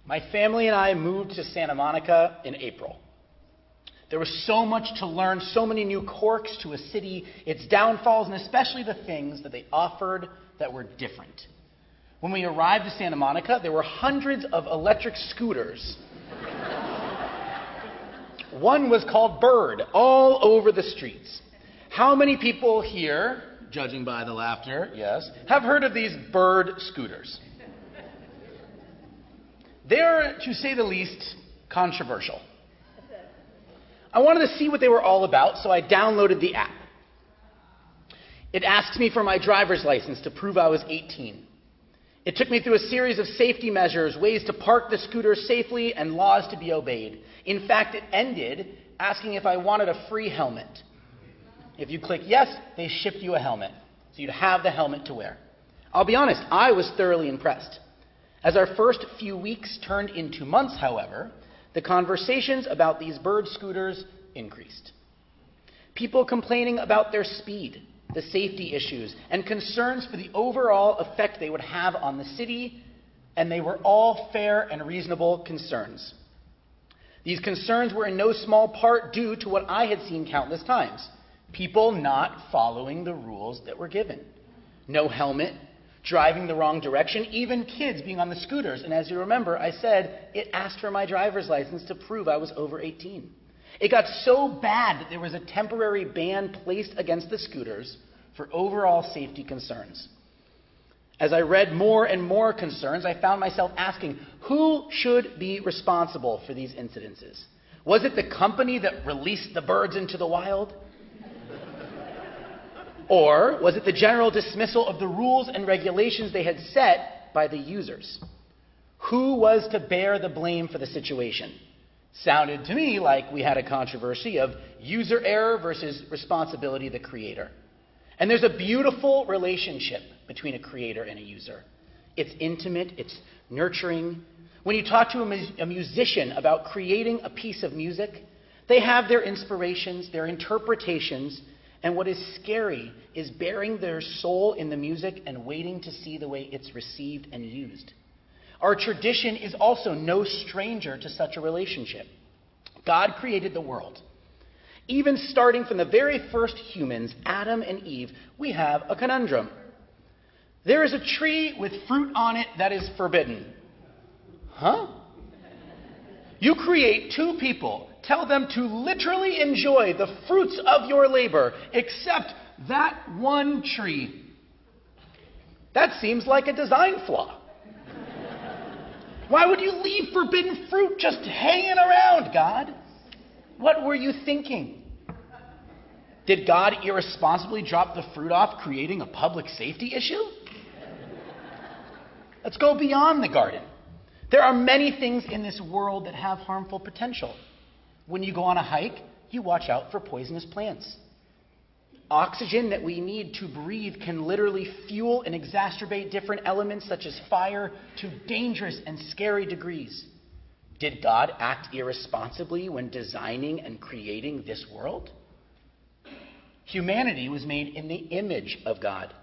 My family and I moved to Santa Monica in April. There was so much to learn, so many new quirks to a city, its downfalls, and especially the things that they offered that were different. When we arrived to Santa Monica, there were hundreds of electric scooters. One was called Bird, all over the streets. How many people here, judging by the laughter, yes, have heard of these Bird scooters? They're, to say the least, controversial. I wanted to see what they were all about, so I downloaded the app. It asked me for my driver's license to prove I was 18. It took me through a series of safety measures, ways to park the scooter safely, and laws to be obeyed. In fact, it ended asking if I wanted a free helmet. If you click yes, they shipped you a helmet, so you'd have the helmet to wear. I'll be honest, I was thoroughly impressed. As our first few weeks turned into months, however, the conversations about these Bird scooters increased. People complaining about their speed, the safety issues, and concerns for the overall effect they would have on the city, and they were all fair and reasonable concerns. These concerns were in no small part due to what I had seen countless times: people not following the rules that were given. No helmet, driving the wrong direction, even kids being on the scooters. And as you remember, I said it asked for my driver's license to prove I was over 18. It got so bad that there was a temporary ban placed against the scooters for overall safety concerns. As I read more and more concerns, I found myself asking, who should be responsible for these incidences? Was it the company that released the birds into the wild? Or was it the general dismissal of the rules and regulations they had set by the users? Who was to bear the blame for the situation? Sounded to me like we had a controversy of user error versus responsibility of the creator. And there's a beautiful relationship between a creator and a user. It's intimate, it's nurturing. When you talk to a musician about creating a piece of music, they have their inspirations, their interpretations, and what is scary is bearing their soul in the music and waiting to see the way it's received and used. Our tradition is also no stranger to such a relationship. God created the world. Even starting from the very first humans, Adam and Eve, we have a conundrum. There is a tree with fruit on it that is forbidden. Huh? You create two people. Tell them to literally enjoy the fruits of your labor, except that one tree. That seems like a design flaw. Why would you leave forbidden fruit just hanging around, God? What were you thinking? Did God irresponsibly drop the fruit off, creating a public safety issue? Let's go beyond the garden. There are many things in this world that have harmful potential. When you go on a hike, you watch out for poisonous plants. Oxygen that we need to breathe can literally fuel and exacerbate different elements such as fire to dangerous and scary degrees. Did God act irresponsibly when designing and creating this world? Humanity was made in the image of God.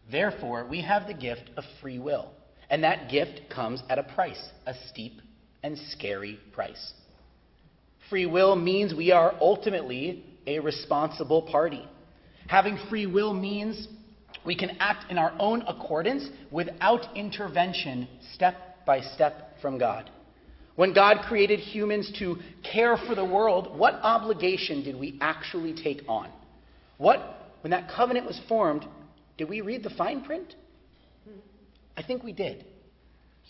Therefore, we have the gift of free will. And that gift comes at a price, a steep and scary price. Free will means we are ultimately a responsible party. Having free will means we can act in our own accordance without intervention, step by step from God. When God created humans to care for the world, what obligation did we actually take on? When that covenant was formed, did we read the fine print? I think we did.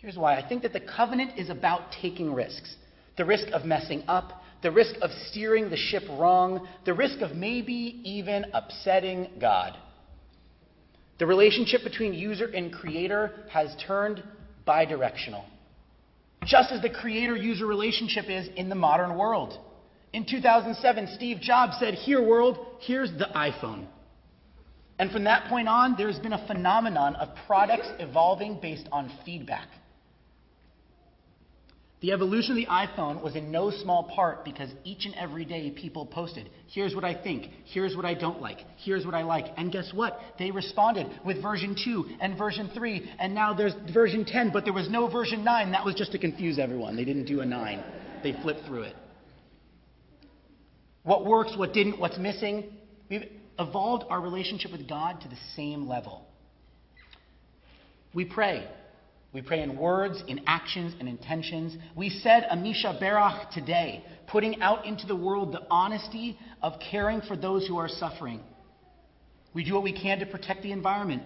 Here's why. I think that the covenant is about taking risks. The risk of messing up, the risk of steering the ship wrong, the risk of maybe even upsetting God. The relationship between user and creator has turned bidirectional, just as the creator-user relationship is in the modern world. In 2007, Steve Jobs said, "Here, world, here's the iPhone." And from that point on, there's been a phenomenon of products evolving based on feedback. The evolution of the iPhone was in no small part because each and every day people posted, here's what I think, here's what I don't like, here's what I like. And guess what? They responded with version 2 and version 3, and now there's version 10, but there was no version 9. That was just to confuse everyone. They didn't do a 9. They flipped through it. What works, what didn't, what's missing? We've evolved our relationship with God to the same level. We pray. We pray in words, in actions, and intentions. We said Amisha Berach today, putting out into the world the honesty of caring for those who are suffering. We do what we can to protect the environment.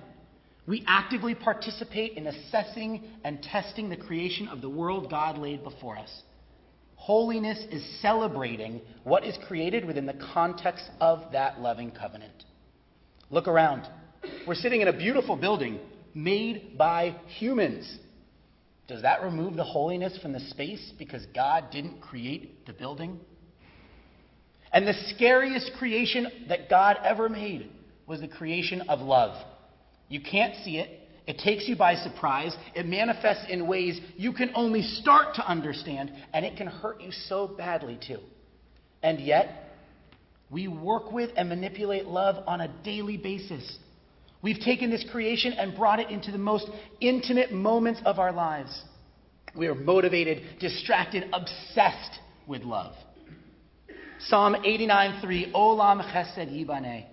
We actively participate in assessing and testing the creation of the world God laid before us. Holiness is celebrating what is created within the context of that loving covenant. Look around. We're sitting in a beautiful building made by humans. Does that remove the holiness from the space because God didn't create the building? And the scariest creation that God ever made was the creation of love. You can't see it. It takes you by surprise. It manifests in ways you can only start to understand, and it can hurt you so badly too. And yet, we work with and manipulate love on a daily basis. We've taken this creation and brought it into the most intimate moments of our lives. We are motivated, distracted, obsessed with love. Psalm 89:3, Olam chesed yibaneh.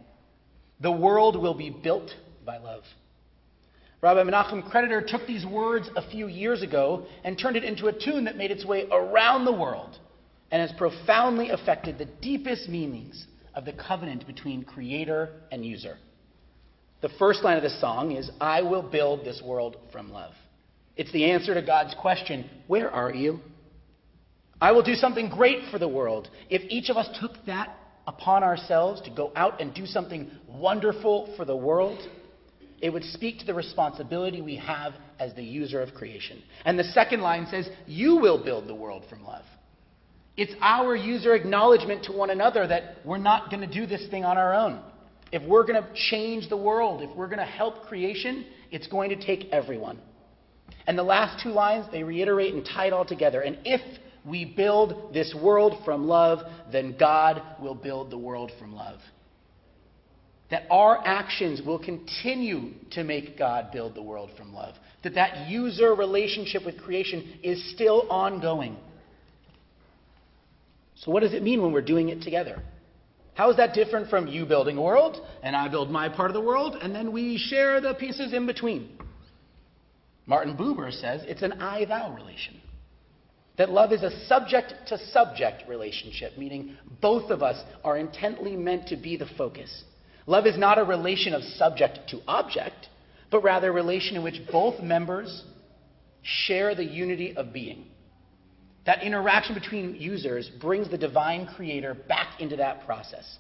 The world will be built by love. Rabbi Menachem Creditor took these words a few years ago and turned it into a tune that made its way around the world and has profoundly affected the deepest meanings of the covenant between creator and user. The first line of the song is, I will build this world from love. It's the answer to God's question, where are you? I will do something great for the world. If each of us took that upon ourselves to go out and do something wonderful for the world, it would speak to the responsibility we have as the user of creation. And the second line says, you will build the world from love. It's our user acknowledgement to one another that we're not going to do this thing on our own. If we're going to change the world, if we're going to help creation, it's going to take everyone. And the last two lines, they reiterate and tie it all together. And if we build this world from love, then God will build the world from love. That our actions will continue to make God build the world from love. That user relationship with creation is still ongoing. So what does it mean when we're doing it together? How is that different from you building a world, and I build my part of the world, and then we share the pieces in between? Martin Buber says it's an I-thou relation. That love is a subject-to-subject relationship, meaning both of us are intently meant to be the focus. Love is not a relation of subject to object, but rather a relation in which both members share the unity of being. That interaction between users brings the divine creator back into that process.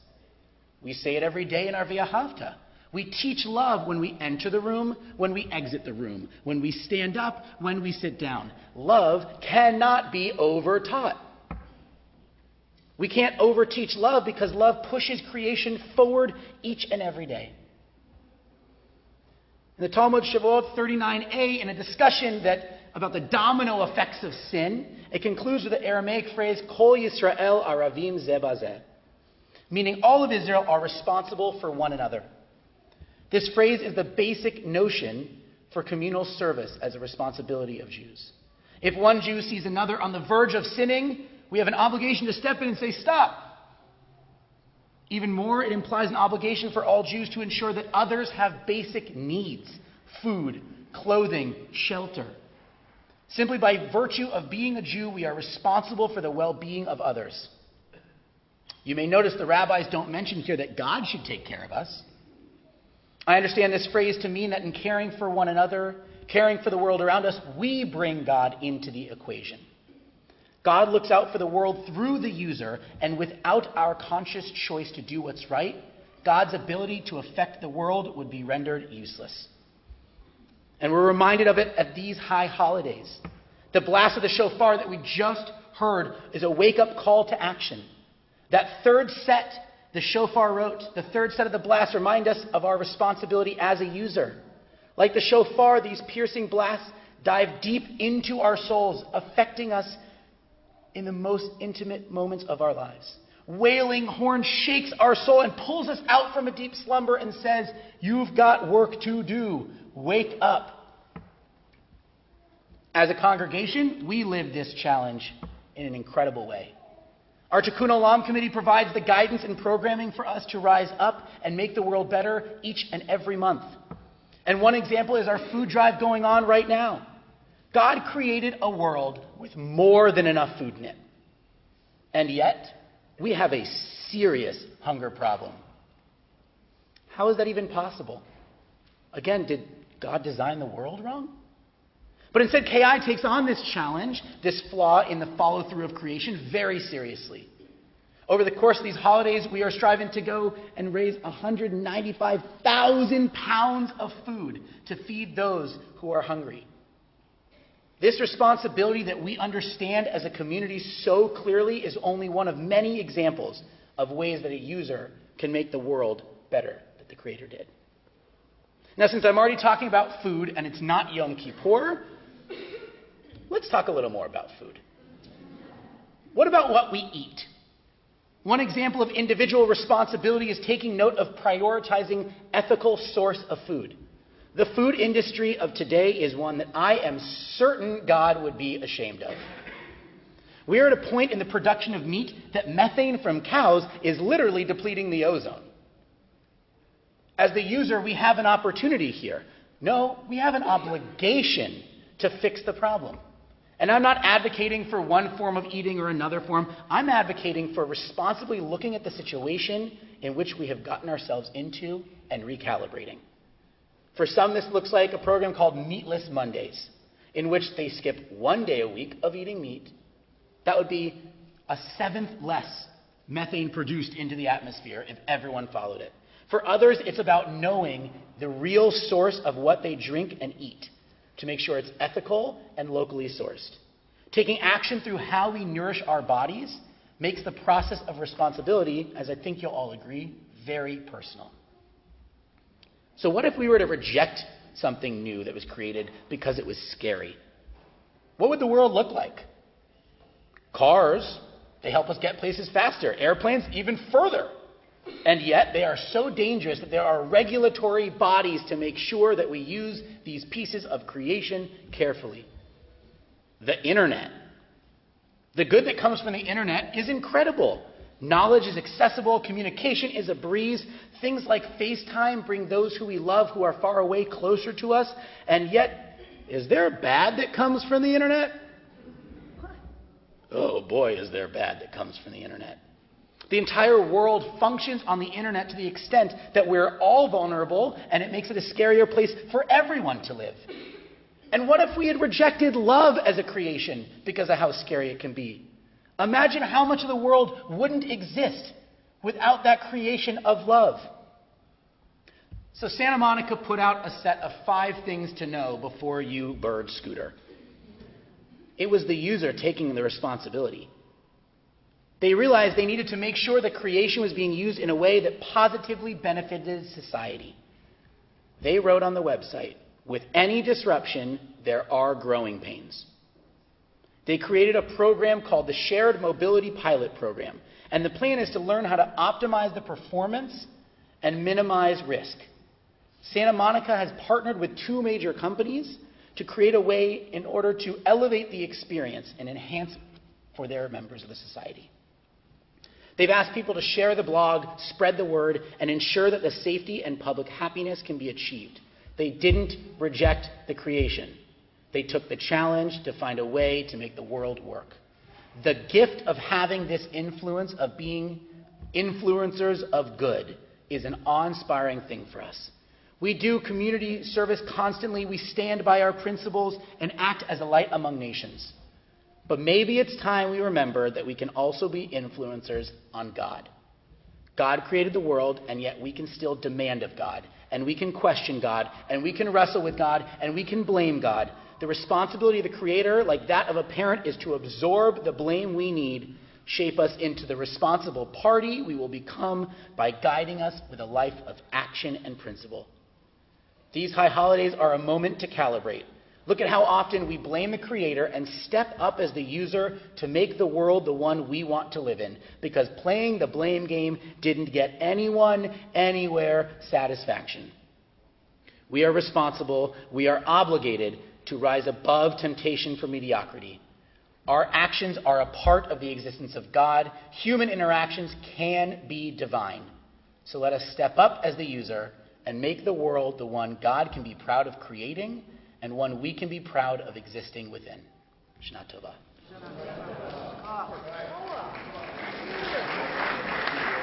We say it every day in our V'ahavta. We teach love when we enter the room, when we exit the room, when we stand up, when we sit down. Love cannot be over-taught. We can't over-teach love because love pushes creation forward each and every day. In the Talmud Shavuot 39a, in a discussion about the domino effects of sin, it concludes with the Aramaic phrase, Kol Yisrael Aravim Zeh Bazeh, meaning all of Israel are responsible for one another. This phrase is the basic notion for communal service as a responsibility of Jews. If one Jew sees another on the verge of sinning, we have an obligation to step in and say, stop. Even more, it implies an obligation for all Jews to ensure that others have basic needs, food, clothing, shelter. Simply by virtue of being a Jew, we are responsible for the well-being of others. You may notice the rabbis don't mention here that God should take care of us. I understand this phrase to mean that in caring for one another, caring for the world around us, we bring God into the equation. God looks out for the world through the user, and without our conscious choice to do what's right, God's ability to affect the world would be rendered useless. And we're reminded of it at these high holidays. The blast of the shofar that we just heard is a wake-up call to action. That third set the shofar wrote, the third set of the blast, remind us of our responsibility as a user. Like the shofar, these piercing blasts dive deep into our souls, affecting us in the most intimate moments of our lives. Wailing horn shakes our soul and pulls us out from a deep slumber and says, "You've got work to do. Wake up." As a congregation, we live this challenge in an incredible way. Our Tikkun Olam committee provides the guidance and programming for us to rise up and make the world better each and every month. And one example is our food drive going on right now. God created a world with more than enough food in it. And yet, we have a serious hunger problem. How is that even possible? Again, did God design the world wrong? But instead, KI takes on this challenge, this flaw in the follow-through of creation, very seriously. Over the course of these holidays, we are striving to go and raise 195,000 pounds of food to feed those who are hungry. This responsibility that we understand as a community so clearly is only one of many examples of ways that a user can make the world better that the Creator did. Now, since I'm already talking about food and it's not Yom Kippur, let's talk a little more about food. What about what we eat? One example of individual responsibility is taking note of prioritizing ethical source of food. The food industry of today is one that I am certain God would be ashamed of. We are at a point in the production of meat that methane from cows is literally depleting the ozone. As the user, we have an opportunity here. No, we have an obligation to fix the problem. And I'm not advocating for one form of eating or another form. I'm advocating for responsibly looking at the situation in which we have gotten ourselves into and recalibrating. For some, this looks like a program called Meatless Mondays, in which they skip one day a week of eating meat. That would be a seventh less methane produced into the atmosphere if everyone followed it. For others, it's about knowing the real source of what they drink and eat to make sure it's ethical and locally sourced. Taking action through how we nourish our bodies makes the process of responsibility, as I think you'll all agree, very personal. So what if we were to reject something new that was created because it was scary? What would the world look like? Cars, they help us get places faster. Airplanes, even further. And yet they are so dangerous that there are regulatory bodies to make sure that we use these pieces of creation carefully. The internet. The good that comes from the internet is incredible. Knowledge is accessible. Communication is a breeze. Things like FaceTime bring those who we love who are far away closer to us. And yet, is there bad that comes from the internet? Oh boy, is there bad that comes from the internet. The entire world functions on the internet to the extent that we're all vulnerable, and it makes it a scarier place for everyone to live. And what if we had rejected love as a creation because of how scary it can be? Imagine how much of the world wouldn't exist without that creation of love. So Santa Monica put out a set of 5 things to know before you bird scooter. It was the user taking the responsibility. They realized they needed to make sure that creation was being used in a way that positively benefited society. They wrote on the website, "With any disruption, there are growing pains." They created a program called the Shared Mobility Pilot Program, and the plan is to learn how to optimize the performance and minimize risk. Santa Monica has partnered with 2 major companies to create a way in order to elevate the experience and enhance for their members of the society. They've asked people to share the blog, spread the word, and ensure that the safety and public happiness can be achieved. They didn't reject the creation. They took the challenge to find a way to make the world work. The gift of having this influence, of being influencers of good, is an awe-inspiring thing for us. We do community service constantly. We stand by our principles and act as a light among nations. But maybe it's time we remember that we can also be influencers on God. God created the world, and yet we can still demand of God, and we can question God, and we can wrestle with God, and we can blame God. The responsibility of the Creator, like that of a parent, is to absorb the blame we need, shape us into the responsible party we will become by guiding us with a life of action and principle. These high holidays are a moment to calibrate. Look at how often we blame the Creator and step up as the user to make the world the one we want to live in, because playing the blame game didn't get anyone, anywhere satisfaction. We are responsible, we are obligated to rise above temptation for mediocrity. Our actions are a part of the existence of God. Human interactions can be divine. So let us step up as the user and make the world the one God can be proud of creating and one we can be proud of existing within. Shana Tova.